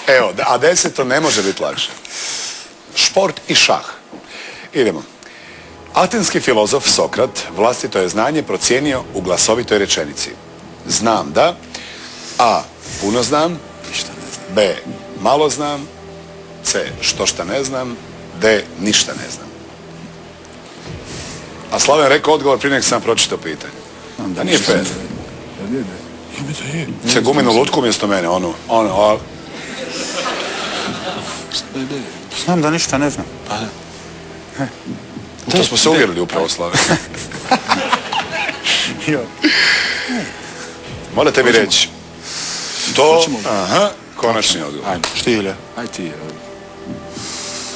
Evo, a 10. ne može biti lakše. Šport i šah. Idemo. Atenski filozof Sokrat vlastito je znanje procijenio u glasovitoj rečenici. Znam da A. Puno znam, B. Malo znam, C. Štošta ne znam, D. Ništa ne znam. A Slaven rekao odgovor prije nek sam pročitao pitanje. Da nije fair. Se guminu lutku umjesto mene, ono. Znam da ništa ne znam. To smo se uvjerili upravo, Slaven. Morate mi reći. To, aha, konačni odgovor. Ajde, Štilja. Aj ti.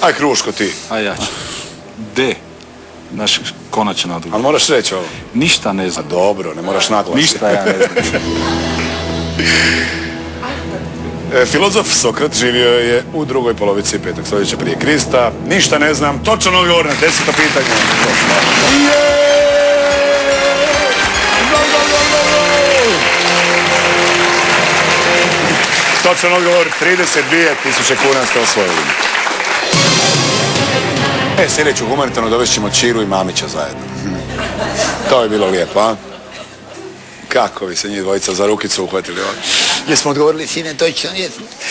Aj, Kruško, ti. Aj ja ću. D. Naš konačan odgovor. Ali moraš reći ovo. Ništa ne znam. Dobro, ne moraš naglasiti. Ništa ja ne znam. Filozof Sokrat živio je u drugoj polovici 5. stoljeća prije Krista. Ništa ne znam. Točan odgovor na 10. pitanje. Točan odgovor, 32.000 kuna ste osvojili. Sljedeću humanitarno dovest ćemo Čiru i Mamića zajedno. To je bilo lijepo, a? Kako bi se njih dvojica za rukicu uhvatili ovdje? Jesmo odgovorili, sine, točno, jesmo.